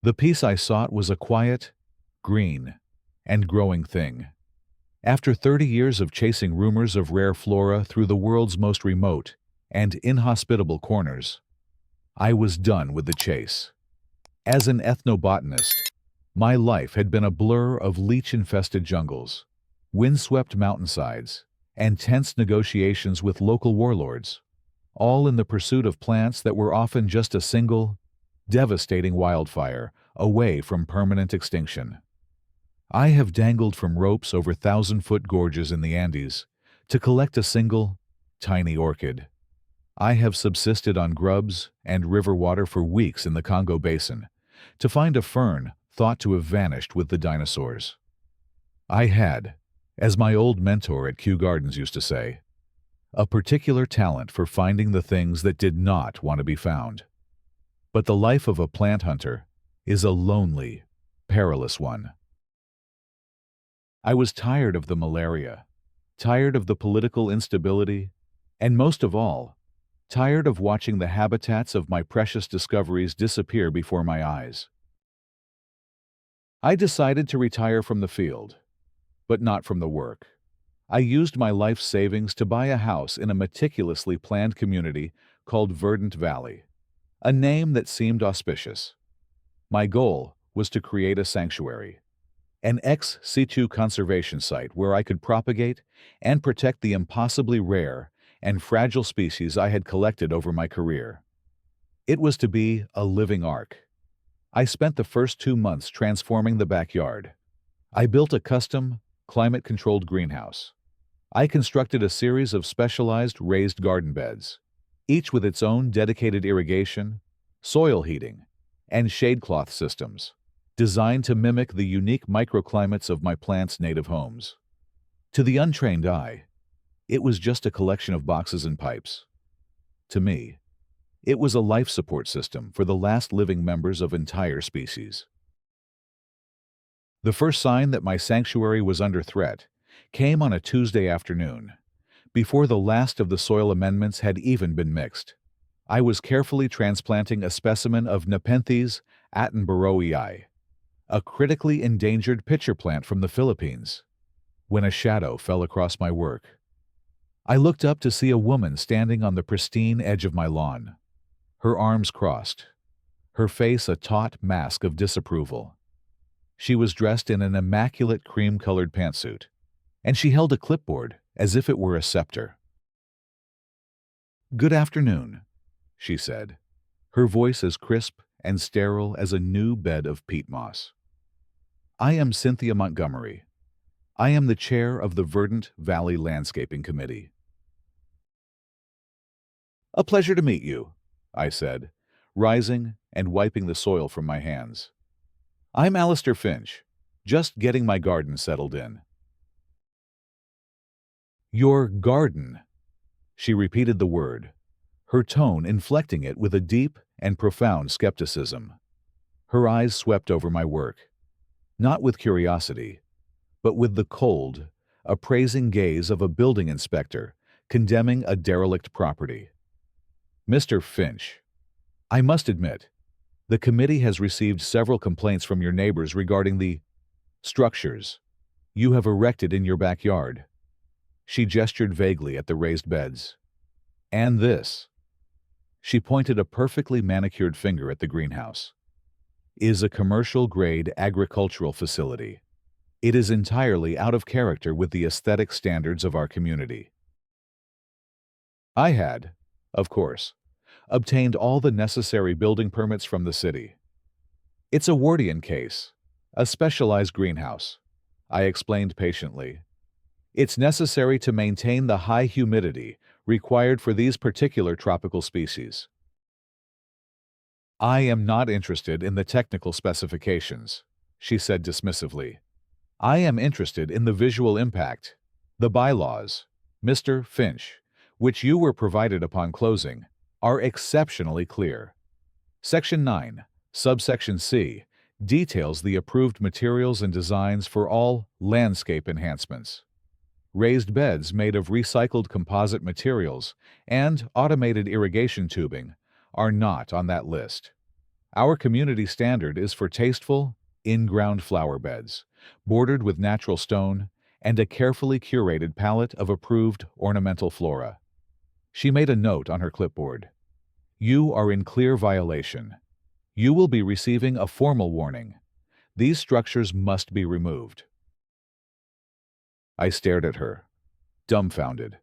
The peace I sought was a quiet, green, and growing thing. After 30 years of chasing rumors of rare flora through the world's most remote and inhospitable corners, I was done with the chase. As an ethnobotanist, my life had been a blur of leech-infested jungles, windswept mountainsides, and tense negotiations with local warlords, all in the pursuit of plants that were often just a single, devastating wildfire away from permanent extinction. I have dangled from ropes over thousand-foot gorges in the Andes to collect a single, tiny orchid. I have subsisted on grubs and river water for weeks in the Congo Basin to find a fern thought to have vanished with the dinosaurs. I had, as my old mentor at Kew Gardens used to say, a particular talent for finding the things that did not want to be found. But the life of a plant hunter is a lonely, perilous one. I was tired of the malaria, tired of the political instability, and most of all, tired of watching the habitats of my precious discoveries disappear before my eyes. I decided to retire from the field, but not from the work. I used my life savings to buy a house in a meticulously planned community called Verdant Valley, a name that seemed auspicious. My goal was to create a sanctuary, an ex situ conservation site where I could propagate and protect the impossibly rare and fragile species I had collected over my career. It was to be a living ark. I spent the first 2 months transforming the backyard. I built a custom, climate-controlled greenhouse. I constructed a series of specialized raised garden beds, each with its own dedicated irrigation, soil heating, and shade cloth systems, designed to mimic the unique microclimates of my plants' native homes. To the untrained eye, it was just a collection of boxes and pipes. To me, it was a life support system for the last living members of entire species. The first sign that my sanctuary was under threat came on a Tuesday afternoon, before the last of the soil amendments had even been mixed. I was carefully transplanting a specimen of Nepenthes attenboroughii, a critically endangered pitcher plant from the Philippines, when a shadow fell across my work. I looked up to see a woman standing on the pristine edge of my lawn, her arms crossed, her face a taut mask of disapproval. She was dressed in an immaculate cream-colored pantsuit, and she held a clipboard as if it were a scepter. "Good afternoon," she said, her voice as crisp and sterile as a new bed of peat moss. "I am Cynthia Montgomery. I am the chair of the Verdant Valley Landscaping Committee." "A pleasure to meet you," I said, rising and wiping the soil from my hands. "I'm Alistair Finch, just getting my garden settled in." "Your garden," she repeated the word, her tone inflecting it with a deep and profound skepticism. Her eyes swept over my work, not with curiosity, but with the cold, appraising gaze of a building inspector condemning a derelict property. "Mr. Finch, I must admit, the committee has received several complaints from your neighbors regarding the structures you have erected in your backyard." She gestured vaguely at the raised beds. "And this," she pointed a perfectly manicured finger at the greenhouse, "is a commercial-grade agricultural facility. It is entirely out of character with the aesthetic standards of our community." I had, of course, obtained all the necessary building permits from the city. "It's a Wardian case, a specialized greenhouse," I explained patiently. "It's necessary to maintain the high humidity required for these particular tropical species." "I am not interested in the technical specifications," she said dismissively. "I am interested in the visual impact. The bylaws, Mr. Finch, which you were provided upon closing, are exceptionally clear. Section 9, subsection C, details the approved materials and designs for all landscape enhancements. Raised beds made of recycled composite materials and automated irrigation tubing are not on that list. Our community standard is for tasteful, in-ground flower beds, bordered with natural stone, and a carefully curated palette of approved ornamental flora. She made a note on her clipboard. You are in clear violation. You will be receiving a formal warning. These structures must be removed. I stared at her, dumbfounded.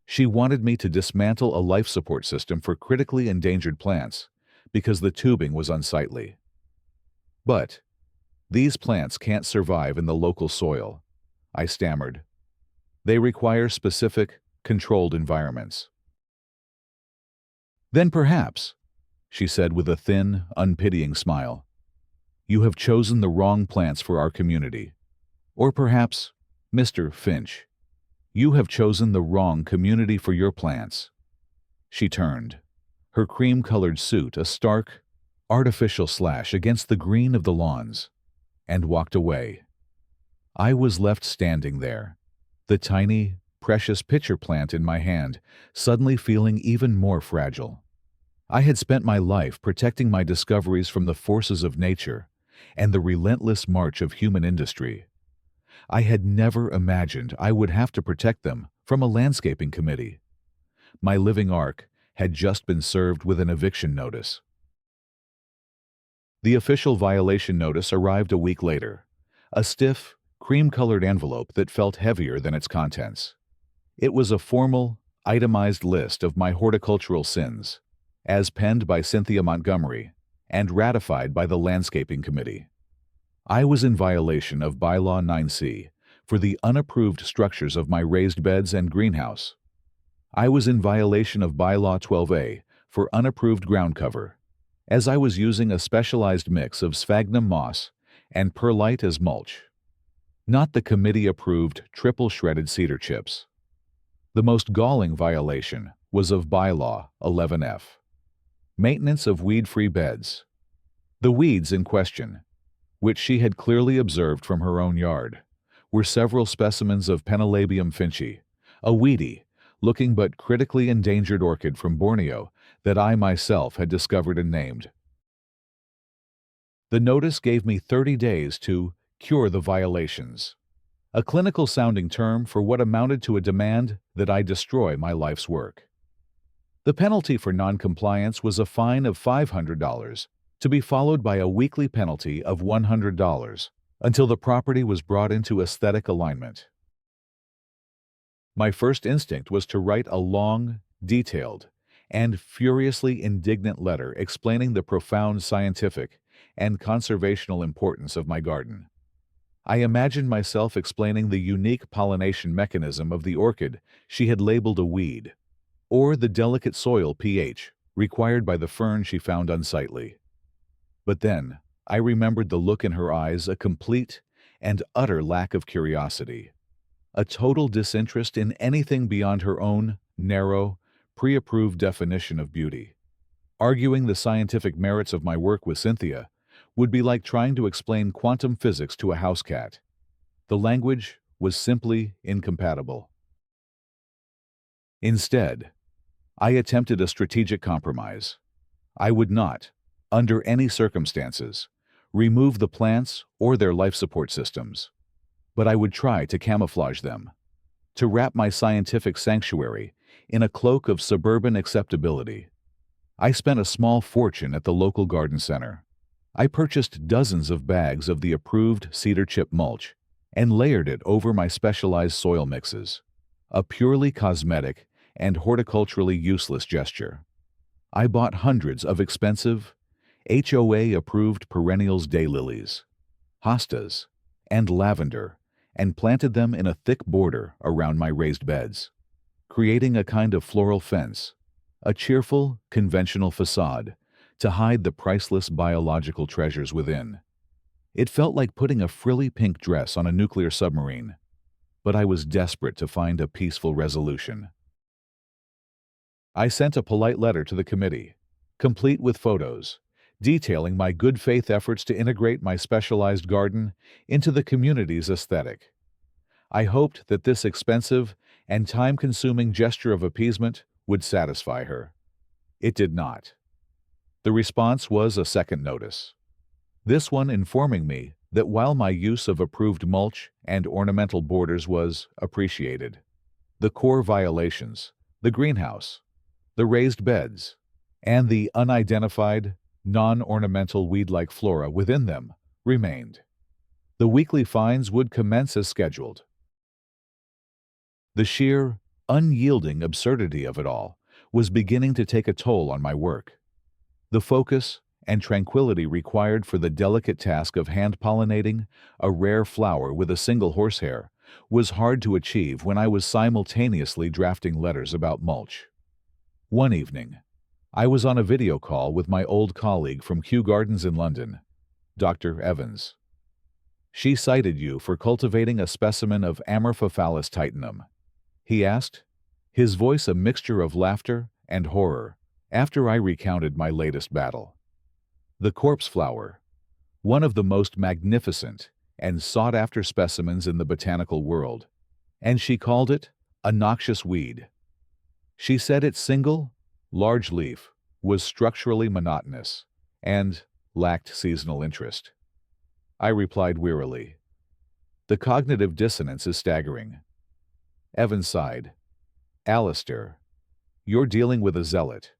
She wanted me to dismantle a life support system for critically endangered plants because the tubing was unsightly. But these plants can't survive in the local soil, I stammered. They require specific, controlled environments. Then perhaps, she said with a thin, unpitying smile, you have chosen the wrong plants for our community. Or perhaps, Mr. Finch, you have chosen the wrong community for your plants. She turned, her cream-colored suit a stark, artificial slash against the green of the lawns, and walked away. I was left standing there, the tiny, precious pitcher plant in my hand, suddenly feeling even more fragile. I had spent my life protecting my discoveries from the forces of nature and the relentless march of human industry. I had never imagined I would have to protect them from a landscaping committee. My living ark had just been served with an eviction notice. The official violation notice arrived a week later, a stiff, cream-colored envelope that felt heavier than its contents. It was a formal, itemized list of my horticultural sins, as penned by Cynthia Montgomery and ratified by the Landscaping Committee. I was in violation of Bylaw 9C for the unapproved structures of my raised beds and greenhouse. I was in violation of Bylaw 12A for unapproved ground cover, as I was using a specialized mix of sphagnum moss and perlite as mulch, not the committee-approved triple-shredded cedar chips. The most galling violation was of Bylaw 11F, maintenance of weed-free beds. The weeds in question, which she had clearly observed from her own yard, were several specimens of Penelobium finchi, a weedy, looking but critically endangered orchid from Borneo that I myself had discovered and named. The notice gave me 30 days to cure the violations, a clinical-sounding term for what amounted to a demand that I destroy my life's work. The penalty for noncompliance was a fine of $500, to be followed by a weekly penalty of $100 until the property was brought into aesthetic alignment. My first instinct was to write a long, detailed, and furiously indignant letter explaining the profound scientific and conservational importance of my garden. I imagined myself explaining the unique pollination mechanism of the orchid she had labeled a weed, or the delicate soil pH required by the fern she found unsightly. But then, I remembered the look in her eyes, a complete and utter lack of curiosity, a total disinterest in anything beyond her own narrow, pre-approved definition of beauty. Arguing the scientific merits of my work with Cynthia would be like trying to explain quantum physics to a house cat. The language was simply incompatible. Instead, I attempted a strategic compromise. I would not, under any circumstances, remove the plants or their life support systems, but I would try to camouflage them, to wrap my scientific sanctuary in a cloak of suburban acceptability. I spent a small fortune at the local garden center. I purchased dozens of bags of the approved cedar chip mulch and layered it over my specialized soil mixes, a purely cosmetic and horticulturally useless gesture. I bought hundreds of expensive, HOA-approved perennials daylilies, hostas, and lavender, and planted them in a thick border around my raised beds, creating a kind of floral fence, a cheerful, conventional facade to hide the priceless biological treasures within. It felt like putting a frilly pink dress on a nuclear submarine, but I was desperate to find a peaceful resolution. I sent a polite letter to the committee, complete with photos, detailing my good faith efforts to integrate my specialized garden into the community's aesthetic. I hoped that this expensive and time-consuming gesture of appeasement would satisfy her. It did not. The response was a second notice, this one informing me that while my use of approved mulch and ornamental borders was appreciated, the core violations, the greenhouse, the raised beds, and the unidentified, non-ornamental weed-like flora within them remained. The weekly fines would commence as scheduled. The sheer, unyielding absurdity of it all was beginning to take a toll on my work. The focus and tranquility required for the delicate task of hand-pollinating a rare flower with a single horsehair was hard to achieve when I was simultaneously drafting letters about mulch. One evening, I was on a video call with my old colleague from Kew Gardens in London, Dr. Evans. She cited you for cultivating a specimen of Amorphophallus titanum, he asked, his voice a mixture of laughter and horror, after I recounted my latest battle. The corpse flower, one of the most magnificent and sought-after specimens in the botanical world, and she called it a noxious weed. She said its single, large leaf was structurally monotonous and lacked seasonal interest. I replied wearily, the cognitive dissonance is staggering. Evans sighed, Alistair, you're dealing with a zealot.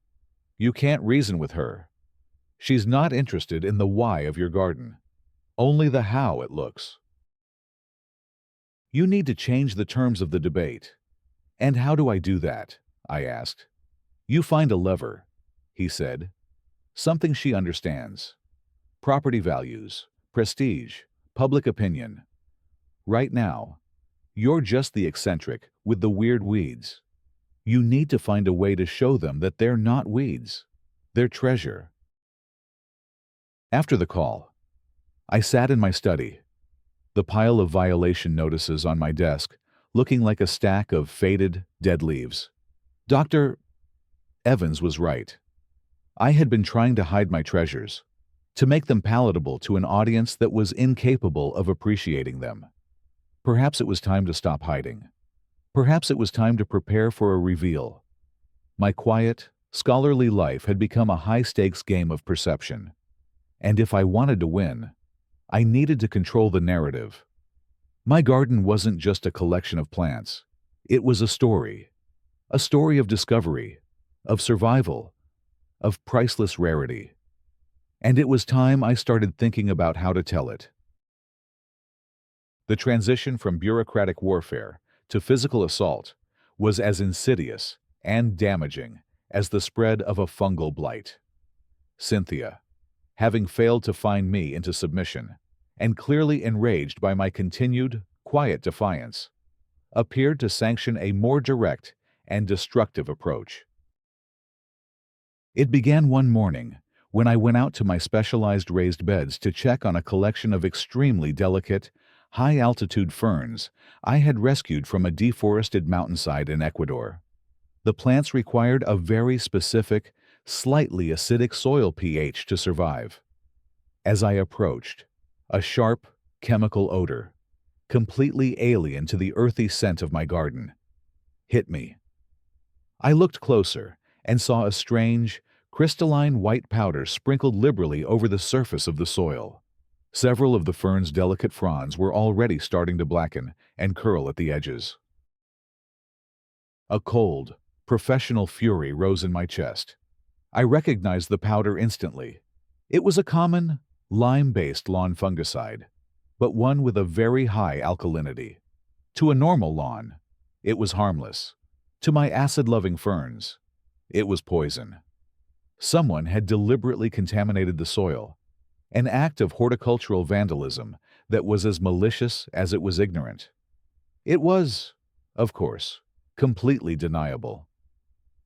You can't reason with her. She's not interested in the why of your garden, only the how it looks. You need to change the terms of the debate. And how do I do that? I asked. You find a lever, he said. Something she understands. Property values, prestige, public opinion. Right now, you're just the eccentric with the weird weeds. You need to find a way to show them that they're not weeds. They're treasure. After the call, I sat in my study, the pile of violation notices on my desk looking like a stack of faded, dead leaves. Dr. Evans was right. I had been trying to hide my treasures, to make them palatable to an audience that was incapable of appreciating them. Perhaps it was time to stop hiding. Perhaps it was time to prepare for a reveal. My quiet, scholarly life had become a high-stakes game of perception. And if I wanted to win, I needed to control the narrative. My garden wasn't just a collection of plants. It was a story of discovery, of survival, of priceless rarity. And it was time I started thinking about how to tell it. The transition from bureaucratic warfare to physical assault was as insidious and damaging as the spread of a fungal blight. Cynthia, having failed to find me into submission, and clearly enraged by my continued, quiet defiance, appeared to sanction a more direct and destructive approach. It began one morning when I went out to my specialized raised beds to check on a collection of extremely delicate, high-altitude ferns I had rescued from a deforested mountainside in Ecuador. The plants required a very specific, slightly acidic soil pH to survive. As I approached, a sharp, chemical odor, completely alien to the earthy scent of my garden, hit me. I looked closer and saw a strange, crystalline white powder sprinkled liberally over the surface of the soil. Several of the fern's delicate fronds were already starting to blacken and curl at the edges. A cold, professional fury rose in my chest. I recognized the powder instantly. It was a common, lime-based lawn fungicide, but one with a very high alkalinity. To a normal lawn, it was harmless. To my acid-loving ferns, it was poison. Someone had deliberately contaminated the soil, an act of horticultural vandalism that was as malicious as it was ignorant. It was, of course, completely deniable.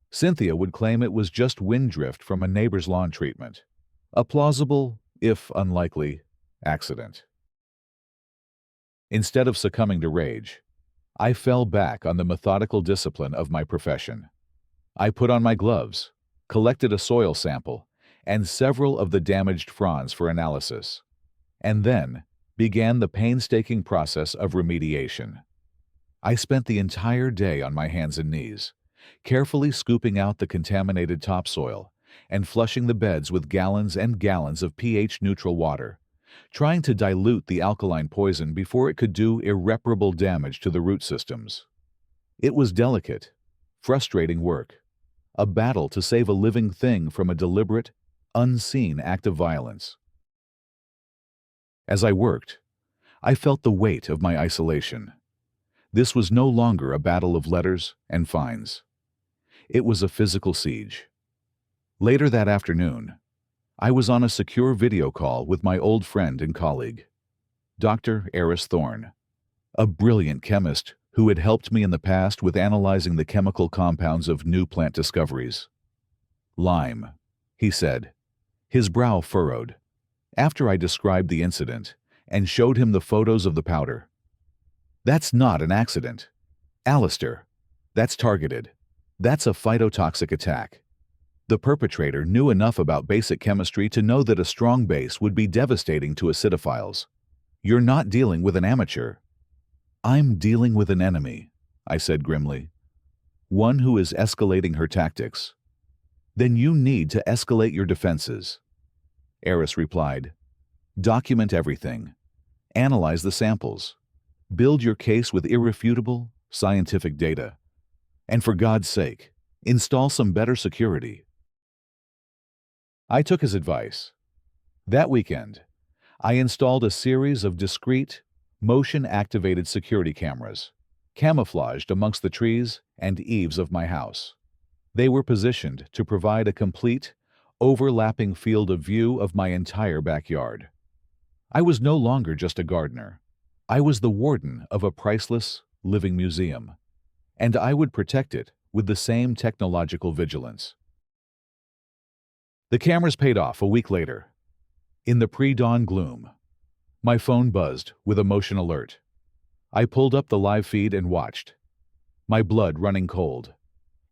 Cynthia would claim it was just wind drift from a neighbor's lawn treatment, a plausible, if unlikely, accident. Instead of succumbing to rage, I fell back on the methodical discipline of my profession. I put on my gloves, collected a soil sample, and several of the damaged fronds for analysis, and then began the painstaking process of remediation. I spent the entire day on my hands and knees, carefully scooping out the contaminated topsoil and flushing the beds with gallons and gallons of pH-neutral water, trying to dilute the alkaline poison before it could do irreparable damage to the root systems. It was delicate, frustrating work, a battle to save a living thing from a deliberate, unseen act of violence. As I worked, I felt the weight of my isolation. This was no longer a battle of letters and fines. It was a physical siege. Later that afternoon, I was on a secure video call with my old friend and colleague, Dr. Eris Thorne, a brilliant chemist who had helped me in the past with analyzing the chemical compounds of new plant discoveries. "Lime," he said, his brow furrowed, after I described the incident and showed him the photos of the powder. "That's not an accident, Alistair. That's targeted. That's a phytotoxic attack." The perpetrator knew enough about basic chemistry to know that a strong base would be devastating to acidophiles. "You're not dealing with an amateur." "I'm dealing with an enemy," I said grimly. "One who is escalating her tactics." "Then you need to escalate your defenses," Eris replied. "Document everything. Analyze the samples. Build your case with irrefutable, scientific data. And for God's sake, install some better security." I took his advice. That weekend, I installed a series of discrete, motion-activated security cameras, camouflaged amongst the trees and eaves of my house. They were positioned to provide a complete, overlapping field of view of my entire backyard. I was no longer just a gardener. I was the warden of a priceless, living museum, and I would protect it with the same technological vigilance. The cameras paid off a week later. In the pre-dawn gloom, my phone buzzed with a motion alert. I pulled up the live feed and watched, my blood running cold,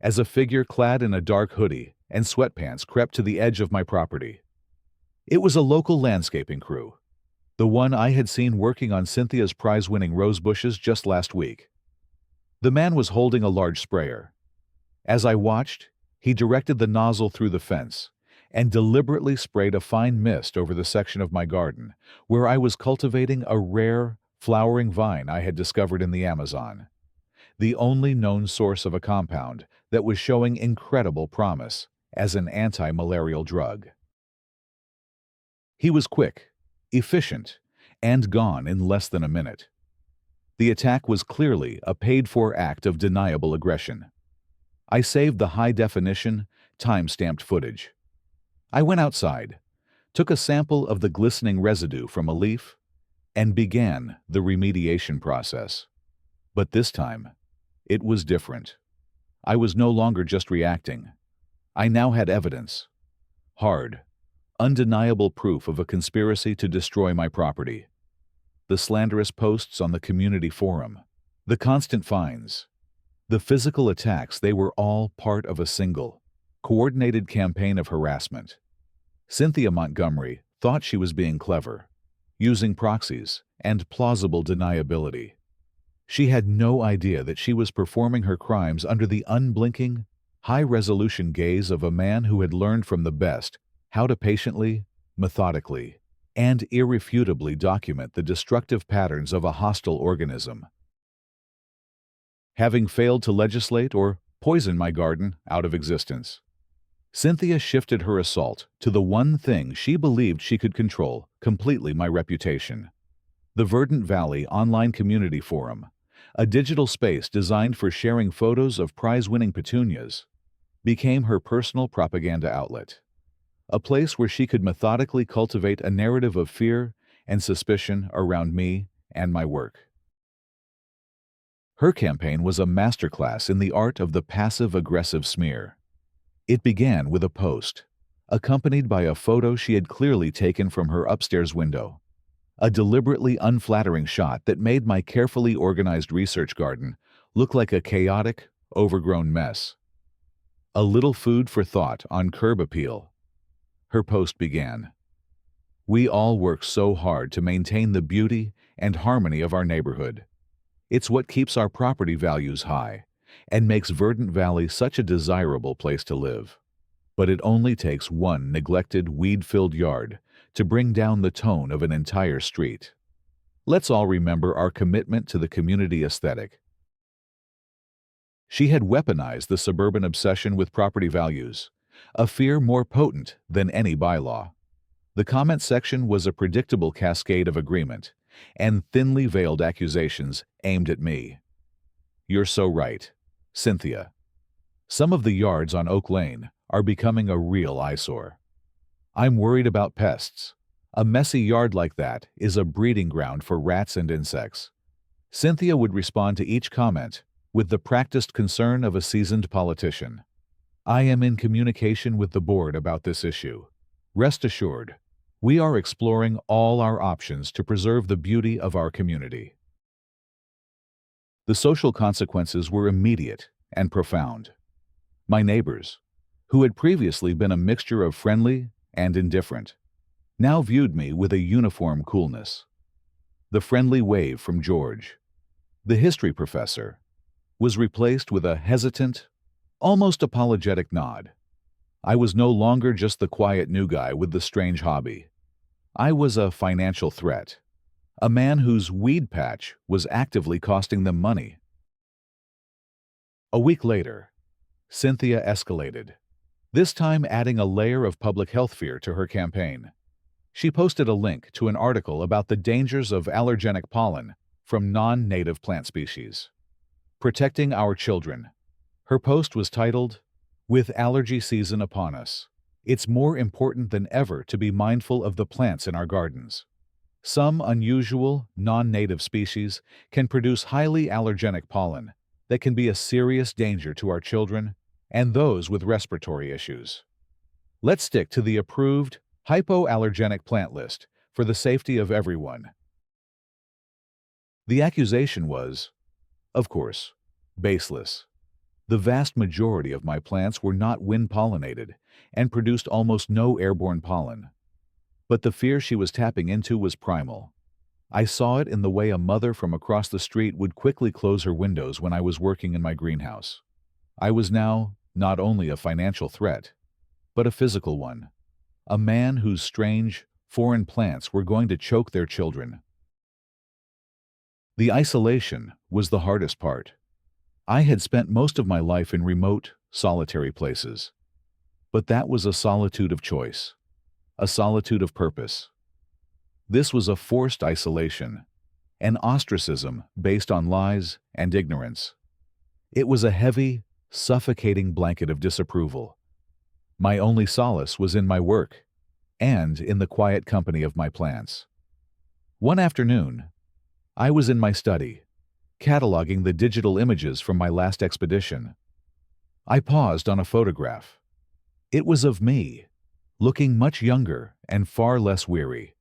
as a figure clad in a dark hoodie and sweatpants crept to the edge of my property. It was a local landscaping crew, the one I had seen working on Cynthia's prize-winning rose bushes just last week. The man was holding a large sprayer. As I watched, he directed the nozzle through the fence and deliberately sprayed a fine mist over the section of my garden where I was cultivating a rare, flowering vine I had discovered in the Amazon, the only known source of a compound that was showing incredible promise as an anti-malarial drug. He was quick, efficient, and gone in less than a minute. The attack was clearly a paid-for act of deniable aggression. I saved the high-definition, time-stamped footage. I went outside, took a sample of the glistening residue from a leaf, and began the remediation process. But this time, it was different. I was no longer just reacting. I now had evidence. Hard, undeniable proof of a conspiracy to destroy my property. The slanderous posts on the community forum, the constant fines, the physical attacks, they were all part of a single, coordinated campaign of harassment. Cynthia Montgomery thought she was being clever, using proxies and plausible deniability. She had no idea that she was performing her crimes under the unblinking, high-resolution gaze of a man who had learned from the best how to patiently, methodically, and irrefutably document the destructive patterns of a hostile organism. Having failed to legislate or poison my garden out of existence, Cynthia shifted her assault to the one thing she believed she could control completely: my reputation. The Verdant Valley Online Community Forum, a digital space designed for sharing photos of prize-winning petunias, became her personal propaganda outlet, a place where she could methodically cultivate a narrative of fear and suspicion around me and my work. Her campaign was a masterclass in the art of the passive-aggressive smear. It began with a post, accompanied by a photo she had clearly taken from her upstairs window, a deliberately unflattering shot that made my carefully organized research garden look like a chaotic, overgrown mess. A little food for thought on curb appeal. Her post began, "We all work so hard to maintain the beauty and harmony of our neighborhood. It's what keeps our property values high and makes Verdant Valley such a desirable place to live. But it only takes one neglected, weed-filled yard to bring down the tone of an entire street. Let's all remember our commitment to the community aesthetic. She had weaponized the suburban obsession with property values, a fear more potent than any bylaw. The comment section was a predictable cascade of agreement and thinly veiled accusations aimed at me. "You're so right, Cynthia. Some of the yards on Oak Lane are becoming a real eyesore. I'm worried about pests. A messy yard like that is a breeding ground for rats and insects." Cynthia would respond to each comment with the practiced concern of a seasoned politician. "I am in communication with the board about this issue. Rest assured, we are exploring all our options to preserve the beauty of our community." The social consequences were immediate and profound. My neighbors, who had previously been a mixture of friendly and indifferent, now viewed me with a uniform coolness. The friendly wave from George, the history professor, was replaced with a hesitant, almost apologetic nod. I was no longer just the quiet new guy with the strange hobby. I was a financial threat, a man whose weed patch was actively costing them money. A week later, Cynthia escalated, this time adding a layer of public health fear to her campaign. She posted a link to an article about the dangers of allergenic pollen from non-native plant species. Protecting our children. Her post was titled, "With allergy season upon us, it's more important than ever to be mindful of the plants in our gardens. Some unusual, non-native species can produce highly allergenic pollen that can be a serious danger to our children and those with respiratory issues. Let's stick to the approved hypoallergenic plant list for the safety of everyone." The accusation was, of course, baseless. The vast majority of my plants were not wind-pollinated and produced almost no airborne pollen. But the fear she was tapping into was primal. I saw it in the way a mother from across the street would quickly close her windows when I was working in my greenhouse. I was now not only a financial threat, but a physical one. A man whose strange, foreign plants were going to choke their children. The isolation was the hardest part. I had spent most of my life in remote, solitary places. But that was a solitude of choice, a solitude of purpose. This was a forced isolation, an ostracism based on lies and ignorance. It was a heavy, suffocating blanket of disapproval. My only solace was in my work and in the quiet company of my plants. One afternoon, I was in my study, cataloging the digital images from my last expedition. I paused on a photograph. It was of me, looking much younger and far less weary,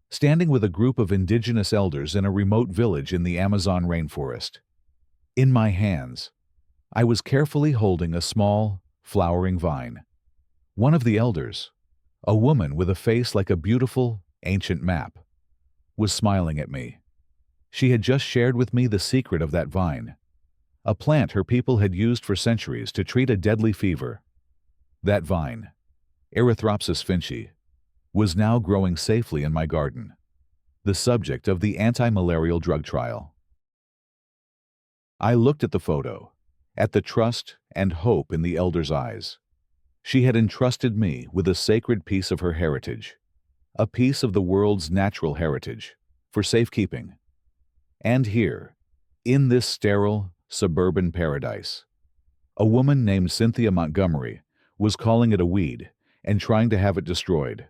standing with a group of indigenous elders in a remote village in the Amazon rainforest. In my hands, I was carefully holding a small, flowering vine. One of the elders, a woman with a face like a beautiful, ancient map, was smiling at me. She had just shared with me the secret of that vine, a plant her people had used for centuries to treat a deadly fever. That vine, Erythropsis finchi, was now growing safely in my garden, the subject of the anti-malarial drug trial. I looked at the photo, at the trust and hope in the elder's eyes. She had entrusted me with a sacred piece of her heritage, a piece of the world's natural heritage, for safekeeping. And here, in this sterile, suburban paradise, a woman named Cynthia Montgomery was calling it a weed and trying to have it destroyed.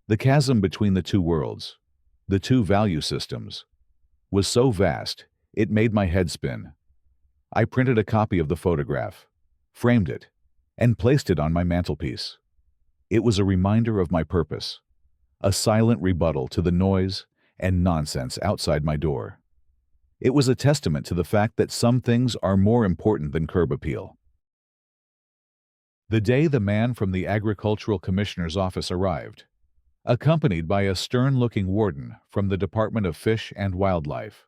The chasm between the two worlds, the two value systems, was so vast it made my head spin. I printed a copy of the photograph, framed it, and placed it on my mantelpiece. It was a reminder of my purpose, a silent rebuttal to the noise and nonsense outside my door. It was a testament to the fact that some things are more important than curb appeal. The day the man from the Agricultural Commissioner's office arrived, accompanied by a stern-looking warden from the Department of Fish and Wildlife,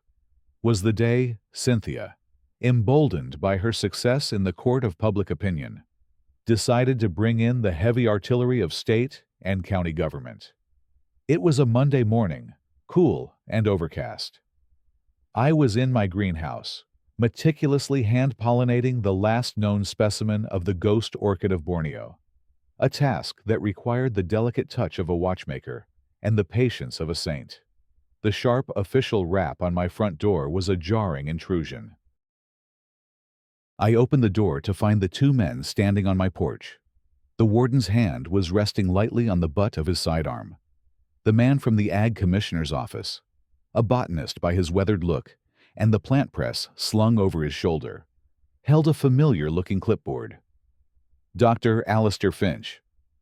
was the day Cynthia, emboldened by her success in the court of public opinion, decided to bring in the heavy artillery of state and county government. It was a Monday morning, cool and overcast. I was in my greenhouse, meticulously hand-pollinating the last known specimen of the ghost orchid of Borneo, a task that required the delicate touch of a watchmaker and the patience of a saint. The sharp official rap on my front door was a jarring intrusion. I opened the door to find the two men standing on my porch. The warden's hand was resting lightly on the butt of his sidearm. The man from the Ag Commissioner's office, a botanist by his weathered look, and the plant press slung over his shoulder, held a familiar-looking clipboard. "Dr. Alistair Finch?"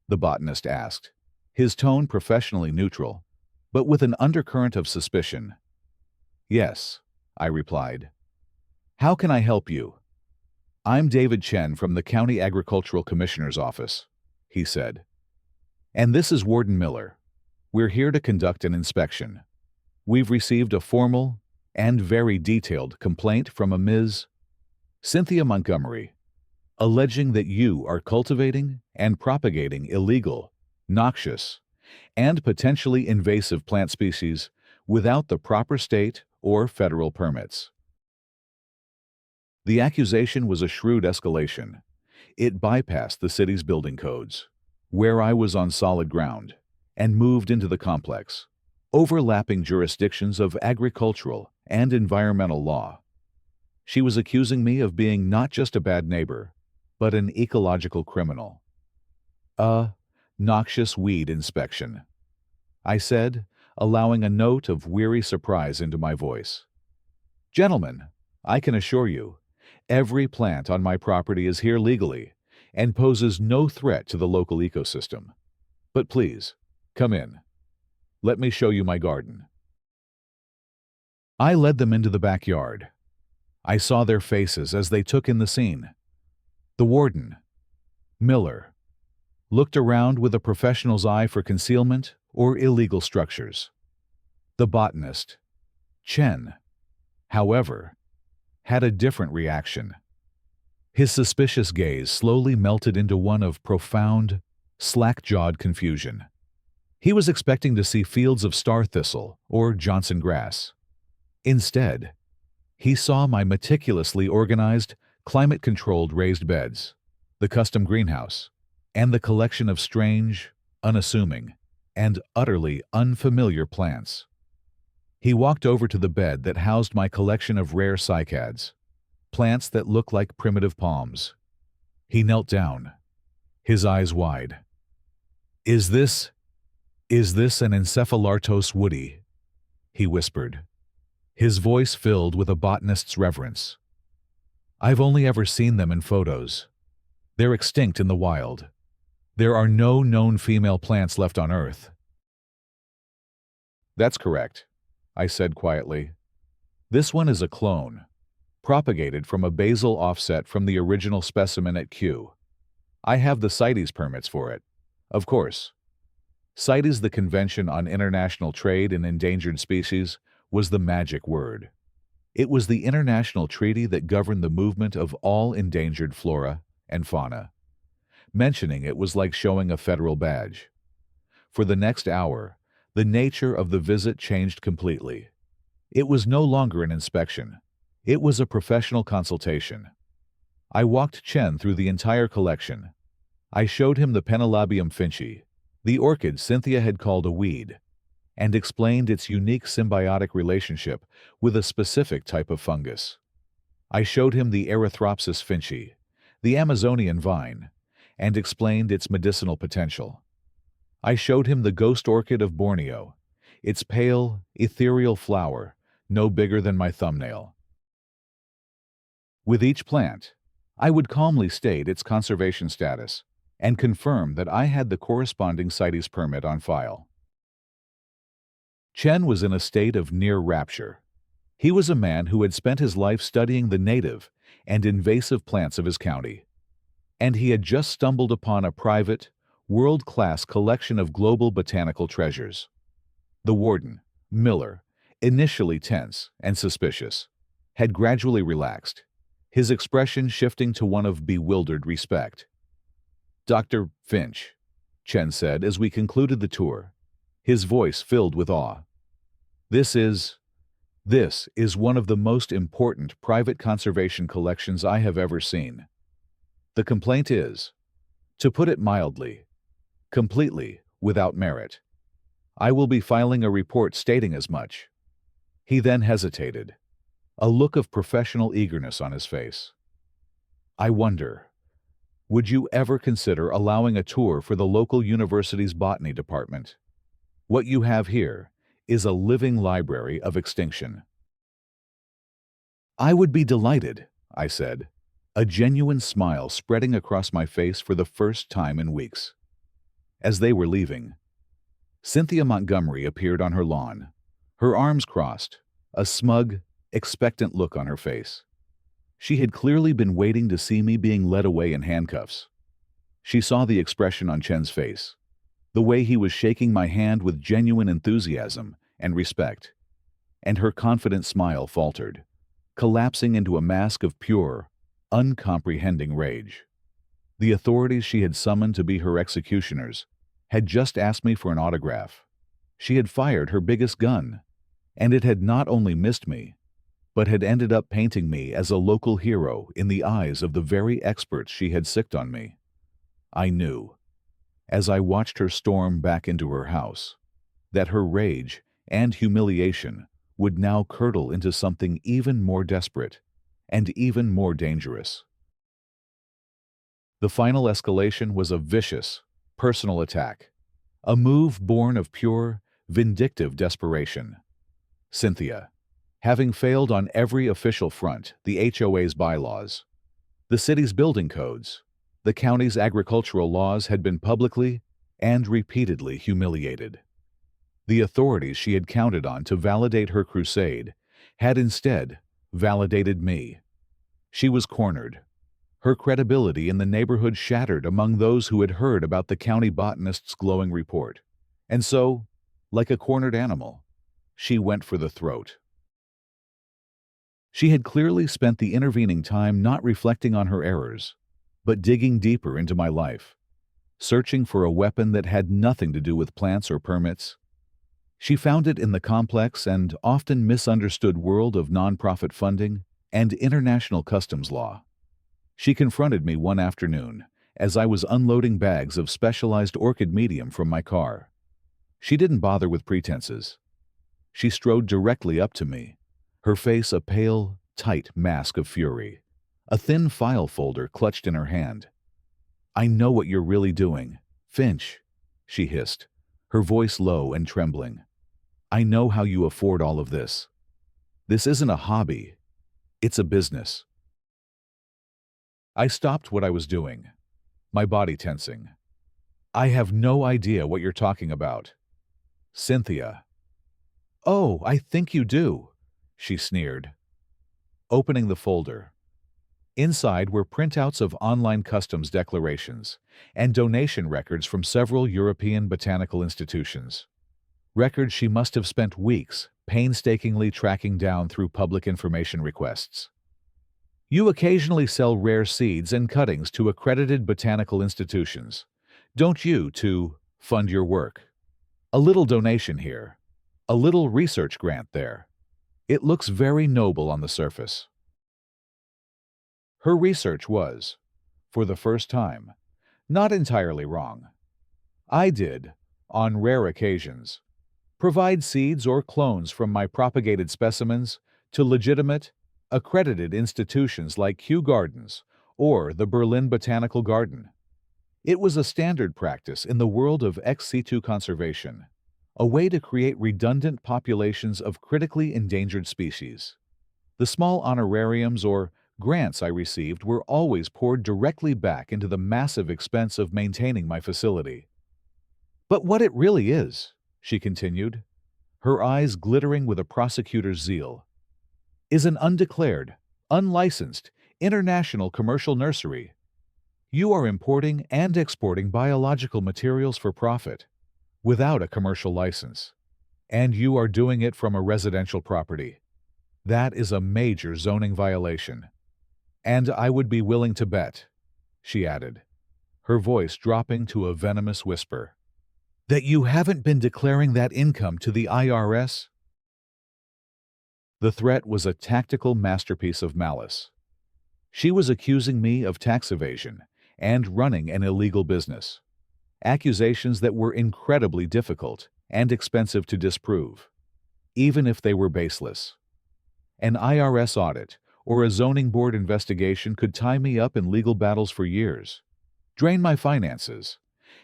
the botanist asked, his tone professionally neutral, but with an undercurrent of suspicion. "Yes," I replied. "How can I help you?" "I'm David Chen from the County Agricultural Commissioner's office," he said. "And this is Warden Miller. We're here to conduct an inspection. We've received a formal and very detailed complaint from a Ms. Cynthia Montgomery, alleging that you are cultivating and propagating illegal, noxious, and potentially invasive plant species without the proper state or federal permits." The accusation was a shrewd escalation. It bypassed the city's building codes, where I was on solid ground, and moved into the complex, overlapping jurisdictions of agricultural and environmental law. She was accusing me of being not just a bad neighbor, but an ecological criminal. "A noxious weed inspection," I said, allowing a note of weary surprise into my voice. "Gentlemen, I can assure you, every plant on my property is here legally and poses no threat to the local ecosystem. But please, come in. Let me show you my garden." I led them into the backyard. I saw their faces as they took in the scene. The warden, Miller, looked around with a professional's eye for concealment or illegal structures. The botanist, Chen, however, had a different reaction. His suspicious gaze slowly melted into one of profound, slack-jawed confusion. He was expecting to see fields of star thistle or Johnson grass. Instead, he saw my meticulously organized, climate-controlled raised beds, the custom greenhouse, and the collection of strange, unassuming, and utterly unfamiliar plants. He walked over to the bed that housed my collection of rare cycads, plants that look like primitive palms. He knelt down, his eyes wide. Is this an Encephalartos woody?" he whispered, his voice filled with a botanist's reverence. "I've only ever seen them in photos. They're extinct in the wild. There are no known female plants left on Earth." "That's correct," I said quietly. "This one is a clone, propagated from a basal offset from the original specimen at Kew. I have the CITES permits for it, of course." CITES, the Convention on International Trade in Endangered Species, was the magic word. It was the international treaty that governed the movement of all endangered flora and fauna. Mentioning it was like showing a federal badge. For the next hour, the nature of the visit changed completely. It was no longer an inspection. It was a professional consultation. I walked Chen through the entire collection. I showed him the Penelobium finchi, the orchid Cynthia had called a weed, and explained its unique symbiotic relationship with a specific type of fungus. I showed him the Erythropsis finchi, the Amazonian vine, and explained its medicinal potential. I showed him the ghost orchid of Borneo, its pale, ethereal flower, no bigger than my thumbnail. With each plant, I would calmly state its conservation status and confirm that I had the corresponding CITES permit on file. Chen was in a state of near rapture. He was a man who had spent his life studying the native and invasive plants of his county, and he had just stumbled upon a private, world-class collection of global botanical treasures. The warden, Miller, initially tense and suspicious, had gradually relaxed, his expression shifting to one of bewildered respect. Dr. Finch, Chen said as we concluded the tour, his voice filled with awe. This is one of the most important private conservation collections I have ever seen. The complaint is, to put it mildly, completely without merit. I will be filing a report stating as much. He then hesitated, a look of professional eagerness on his face. I wonder, would you ever consider allowing a tour for the local university's botany department? What you have here is a living library of extinction. I would be delighted, I said, a genuine smile spreading across my face for the first time in weeks. As they were leaving, Cynthia Montgomery appeared on her lawn, her arms crossed, a smug, expectant look on her face. She had clearly been waiting to see me being led away in handcuffs. She saw the expression on Chen's face, the way he was shaking my hand with genuine enthusiasm and respect, and her confident smile faltered, collapsing into a mask of pure, uncomprehending rage. The authorities she had summoned to be her executioners had just asked me for an autograph. She had fired her biggest gun, and it had not only missed me, but had ended up painting me as a local hero in the eyes of the very experts she had sicked on me. I knew, as I watched her storm back into her house, that her rage and humiliation would now curdle into something even more desperate and even more dangerous. The final escalation was a vicious, personal attack, a move born of pure, vindictive desperation. Cynthia, having failed on every official front, the HOA's bylaws, the city's building codes, the county's agricultural laws, had been publicly and repeatedly humiliated. The authorities she had counted on to validate her crusade had instead validated me. She was cornered, her credibility in the neighborhood shattered among those who had heard about the county botanist's glowing report. And so, like a cornered animal, she went for the throat. She had clearly spent the intervening time not reflecting on her errors, but digging deeper into my life, searching for a weapon that had nothing to do with plants or permits. She found it in the complex and often misunderstood world of nonprofit funding and international customs law. She confronted me one afternoon as I was unloading bags of specialized orchid medium from my car. She didn't bother with pretenses. She strode directly up to me, her face a pale, tight mask of fury, a thin file folder clutched in her hand. "I know what you're really doing, Finch," she hissed, her voice low and trembling. "I know how you afford all of this. This isn't a hobby. It's a business." I stopped what I was doing, my body tensing. "I have no idea what you're talking about." "Cynthia." "Oh, I think you do," she sneered, opening the folder. Inside were printouts of online customs declarations and donation records from several European botanical institutions. Records she must have spent weeks painstakingly tracking down through public information requests. "You occasionally sell rare seeds and cuttings to accredited botanical institutions, don't you, to fund your work? A little donation here, a little research grant there. It looks very noble on the surface." Her research was, for the first time, not entirely wrong. I did, on rare occasions, provide seeds or clones from my propagated specimens to legitimate, accredited institutions like Kew Gardens or the Berlin Botanical Garden. It was a standard practice in the world of ex situ conservation, a way to create redundant populations of critically endangered species. The small honorariums or grants I received were always poured directly back into the massive expense of maintaining my facility. "But what it really is," she continued, her eyes glittering with a prosecutor's zeal, "is an undeclared, unlicensed, international commercial nursery. You are importing and exporting biological materials for profit, without a commercial license, and you are doing it from a residential property. That is a major zoning violation. And I would be willing to bet," she added, her voice dropping to a venomous whisper. That you haven't been declaring that income to the IRS? The threat was a tactical masterpiece of malice. She was accusing me of tax evasion and running an illegal business, accusations that were incredibly difficult and expensive to disprove, even if they were baseless. An IRS audit or a zoning board investigation could tie me up in legal battles for years, drain my finances,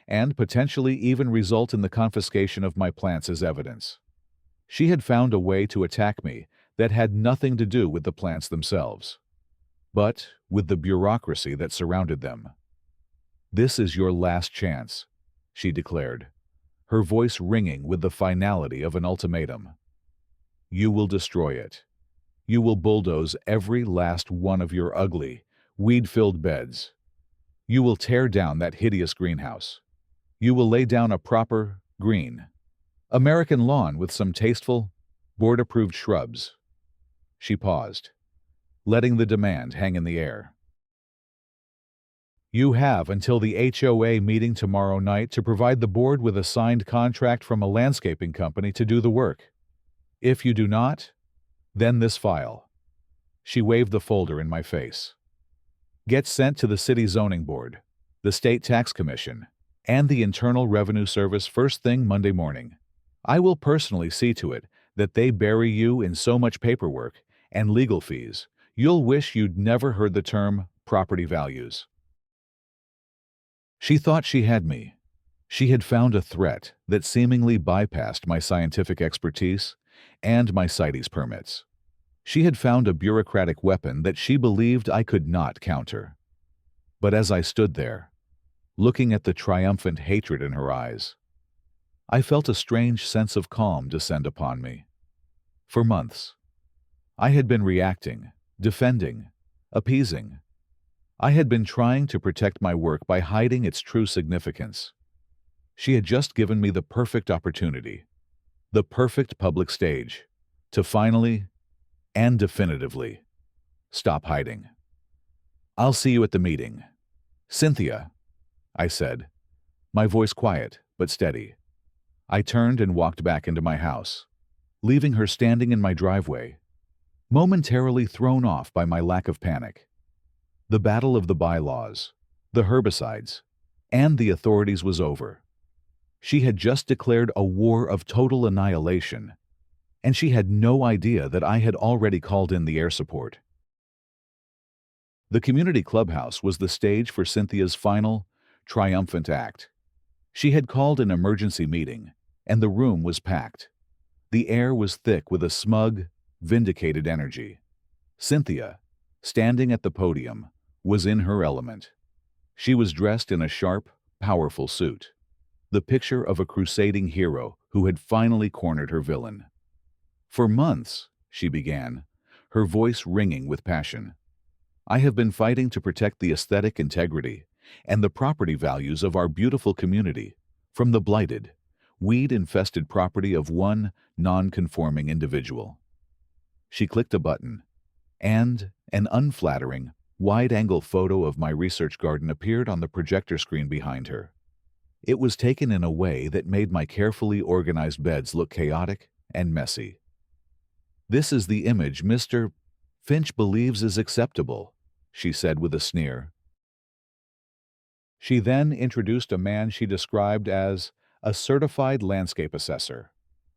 and potentially even result in the confiscation of my plants as evidence. She had found a way to attack me that had nothing to do with the plants themselves, but with the bureaucracy that surrounded them. This is your last chance, she declared, her voice ringing with the finality of an ultimatum. You will destroy it. You will bulldoze every last one of your ugly, weed-filled beds. You will tear down that hideous greenhouse. You will lay down a proper, green, American lawn with some tasteful, board-approved shrubs. She paused, letting the demand hang in the air. You have until the HOA meeting tomorrow night to provide the board with a signed contract from a landscaping company to do the work. If you do not, then this file. She waved the folder in my face. Gets sent to the city zoning board, the state tax commission, and the Internal Revenue Service first thing Monday morning. I will personally see to it that they bury you in so much paperwork and legal fees, you'll wish you'd never heard the term property values. She thought she had me. She had found a threat that seemingly bypassed my scientific expertise and my CITES permits. She had found a bureaucratic weapon that she believed I could not counter. But as I stood there, looking at the triumphant hatred in her eyes, I felt a strange sense of calm descend upon me. For months, I had been reacting, defending, appeasing. I had been trying to protect my work by hiding its true significance. She had just given me the perfect opportunity, the perfect public stage, to finally and definitively stop hiding. I'll see you at the meeting. Cynthia, I said, my voice quiet but steady. I turned and walked back into my house, leaving her standing in my driveway, momentarily thrown off by my lack of panic. The battle of the bylaws, the herbicides, and the authorities was over. She had just declared a war of total annihilation, and she had no idea that I had already called in the air support. The community clubhouse was the stage for Cynthia's final, triumphant act. She had called an emergency meeting, and the room was packed. The air was thick with a smug, vindicated energy. Cynthia, standing at the podium, was in her element. She was dressed in a sharp, powerful suit, the picture of a crusading hero who had finally cornered her villain. For months, she began, her voice ringing with passion, I have been fighting to protect the aesthetic integrity and the property values of our beautiful community from the blighted, weed-infested property of one non-conforming individual. She clicked a button, and an unflattering, wide-angle photo of my research garden appeared on the projector screen behind her. It was taken in a way that made my carefully organized beds look chaotic and messy. This is the image Mr. Finch believes is acceptable, she said with a sneer. She then introduced a man she described as a certified landscape assessor,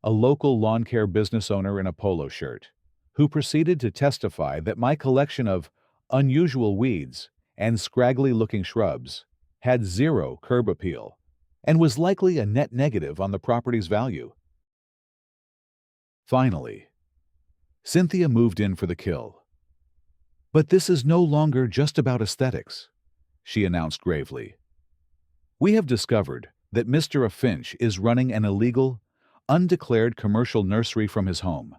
a local lawn care business owner in a polo shirt, who proceeded to testify that my collection of unusual weeds and scraggly-looking shrubs had zero curb appeal and was likely a net negative on the property's value. Finally, Cynthia moved in for the kill. But this is no longer just about aesthetics, she announced gravely. We have discovered that Mr. Finch is running an illegal, undeclared commercial nursery from his home,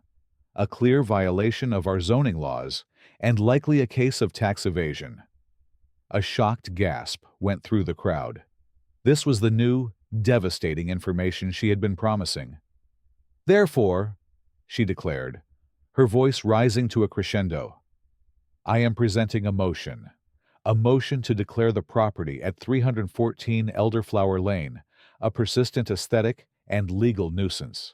a clear violation of our zoning laws and likely a case of tax evasion. A shocked gasp went through the crowd. This was the new, devastating information she had been promising. Therefore, she declared, her voice rising to a crescendo, I am presenting a motion a motion to declare the property at 314 Elderflower Lane a persistent aesthetic and legal nuisance.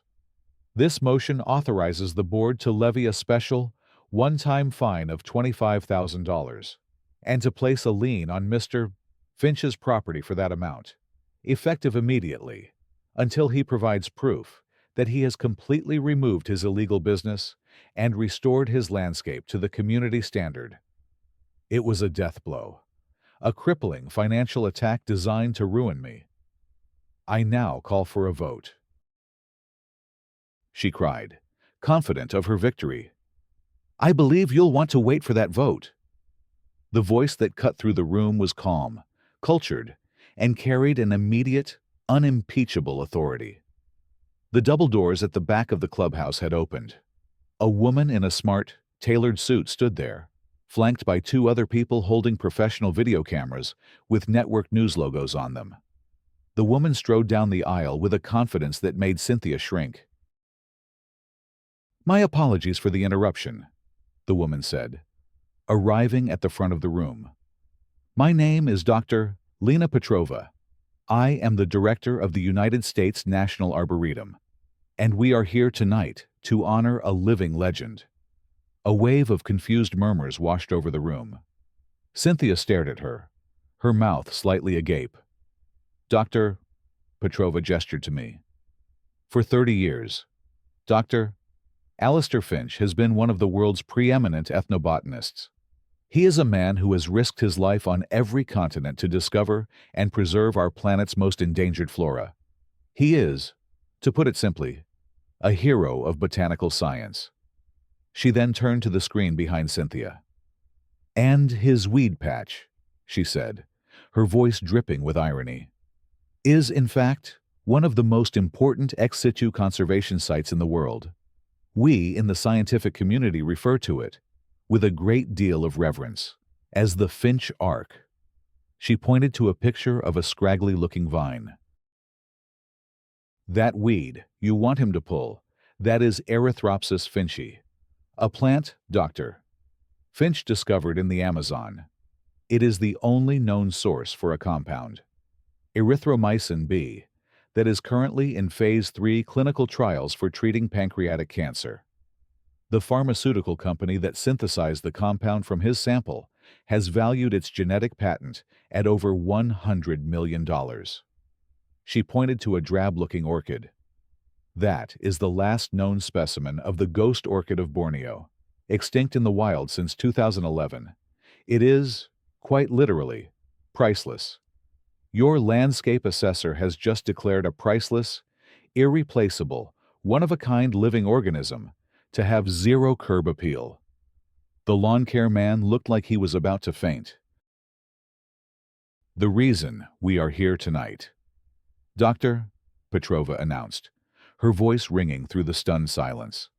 This motion authorizes the board to levy a special, one-time fine of $25,000 and to place a lien on Mr. Finch's property for that amount, effective immediately, until he provides proof that he has completely removed his illegal business and restored his landscape to the community standard. It was a death blow, a crippling financial attack designed to ruin me. I now call for a vote, she cried, confident of her victory. I believe you'll want to wait for that vote. The voice that cut through the room was calm, cultured, and carried an immediate, unimpeachable authority. The double doors at the back of the clubhouse had opened. A woman in a smart, tailored suit stood there, flanked by two other people holding professional video cameras with network news logos on them. The woman strode down the aisle with a confidence that made Cynthia shrink. My apologies for the interruption, the woman said, arriving at the front of the room. My name is Dr. Lena Petrova. I am the director of the United States National Arboretum, and we are here tonight to honor a living legend. A wave of confused murmurs washed over the room. Cynthia stared at her, her mouth slightly agape. Dr. Petrova gestured to me. For 30 years, Dr. Alistair Finch has been one of the world's preeminent ethnobotanists. He is a man who has risked his life on every continent to discover and preserve our planet's most endangered flora. He is, to put it simply, a hero of botanical science. She then turned to the screen behind Cynthia. And his weed patch, she said, her voice dripping with irony, is, in fact, one of the most important ex situ conservation sites in the world. We, in the scientific community, refer to it, with a great deal of reverence, as the Finch Ark. She pointed to a picture of a scraggly-looking vine. That weed you want him to pull, that is Erythropsis finchi, a plant, Dr. Finch discovered in the Amazon. It is the only known source for a compound, erythromycin B, that is currently in Phase 3 clinical trials for treating pancreatic cancer. The pharmaceutical company that synthesized the compound from his sample has valued its genetic patent at over $100 million. She pointed to a drab-looking orchid. That is the last known specimen of the ghost orchid of Borneo, extinct in the wild since 2011. It is, quite literally, priceless. Your landscape assessor has just declared a priceless, irreplaceable, one-of-a-kind living organism to have zero curb appeal. The lawn care man looked like he was about to faint. The reason we are here tonight, Dr. Petrova announced, her voice ringing through the stunned silence,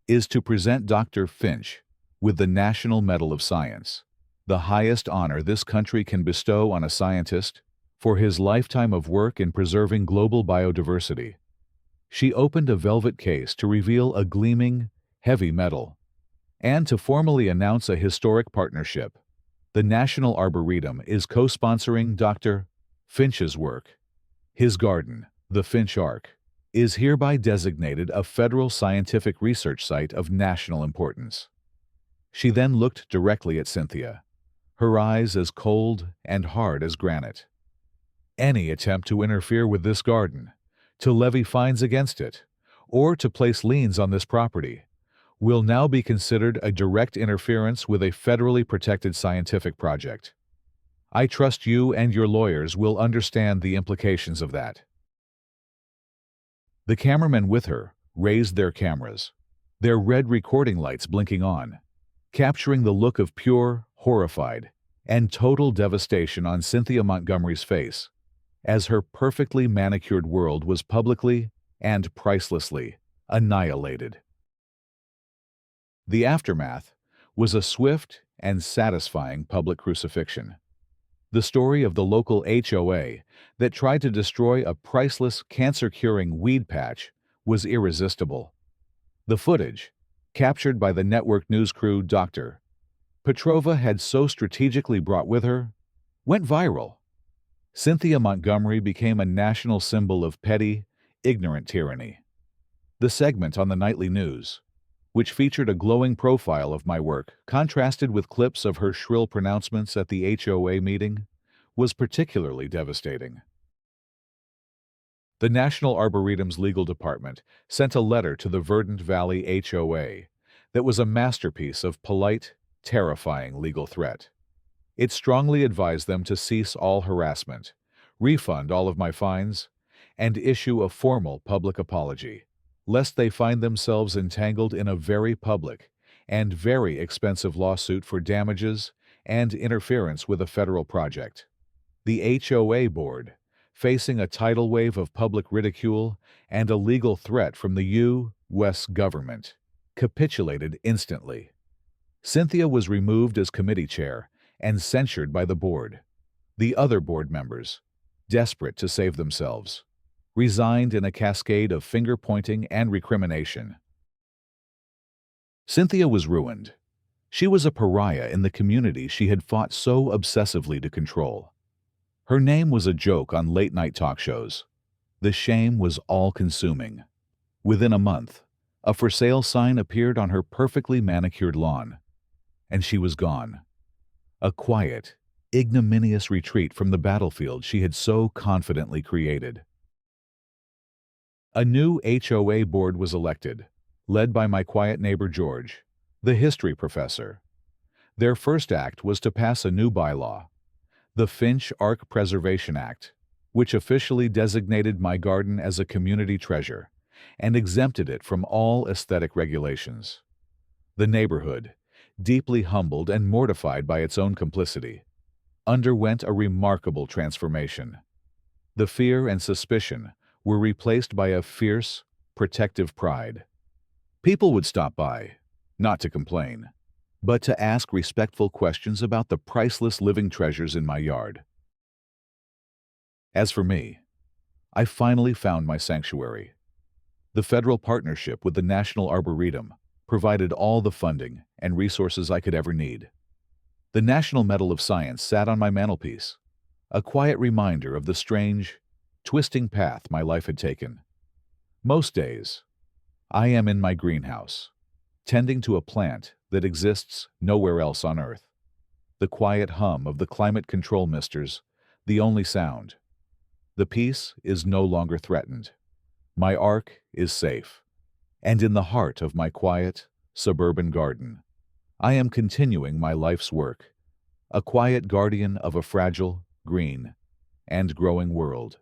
is to present Dr. Finch with the National Medal of Science, the highest honor this country can bestow on a scientist, for his lifetime of work in preserving global biodiversity. She opened a velvet case to reveal a gleaming, heavy medal, and to formally announce a historic partnership. The National Arboretum is co-sponsoring Dr. Finch's work. His garden, the Finch Ark, is hereby designated a federal scientific research site of national importance. She then looked directly at Cynthia, her eyes as cold and hard as granite. Any attempt to interfere with this garden, to levy fines against it, or to place liens on this property, will now be considered a direct interference with a federally protected scientific project. I trust you and your lawyers will understand the implications of that. The cameramen with her raised their cameras, their red recording lights blinking on, capturing the look of pure, horrified, and total devastation on Cynthia Montgomery's face, as her perfectly manicured world was publicly and pricelessly annihilated. The aftermath was a swift and satisfying public crucifixion. The story of the local HOA that tried to destroy a priceless, cancer-curing weed patch was irresistible. The footage, captured by the network news crew Dr. Petrova had so strategically brought with her, went viral. Cynthia Montgomery became a national symbol of petty, ignorant tyranny. The segment on the nightly news, which featured a glowing profile of my work, contrasted with clips of her shrill pronouncements at the HOA meeting, was particularly devastating. The National Arboretum's legal department sent a letter to the Verdant Valley HOA that was a masterpiece of polite, terrifying legal threat. It strongly advised them to cease all harassment, refund all of my fines, and issue a formal public apology, lest they find themselves entangled in a very public and very expensive lawsuit for damages and interference with a federal project. The HOA board, facing a tidal wave of public ridicule and a legal threat from the U.S. government, capitulated instantly. Cynthia was removed as committee chair and censured by the board. The other board members, desperate to save themselves, resigned in a cascade of finger-pointing and recrimination. Cynthia was ruined. She was a pariah in the community she had fought so obsessively to control. Her name was a joke on late-night talk shows. The shame was all-consuming. Within a month, a for sale sign appeared on her perfectly manicured lawn, and she was gone. A quiet, ignominious retreat from the battlefield she had so confidently created. A new HOA board was elected, led by my quiet neighbor George, the history professor. Their first act was to pass a new bylaw, the Finch Arc Preservation Act, which officially designated my garden as a community treasure and exempted it from all aesthetic regulations. The neighborhood, deeply humbled and mortified by its own complicity, underwent a remarkable transformation. The fear and suspicion were replaced by a fierce, protective pride. People would stop by, not to complain, but to ask respectful questions about the priceless living treasures in my yard. As for me, I finally found my sanctuary. The federal partnership with the National Arboretum provided all the funding and resources I could ever need. The National Medal of Science sat on my mantelpiece, a quiet reminder of the strange, twisting path my life had taken. Most days, I am in my greenhouse, tending to a plant that exists nowhere else on Earth. The quiet hum of the climate control misters, the only sound. The peace is no longer threatened. My ark is safe. And in the heart of my quiet, suburban garden, I am continuing my life's work, a quiet guardian of a fragile, green, and growing world.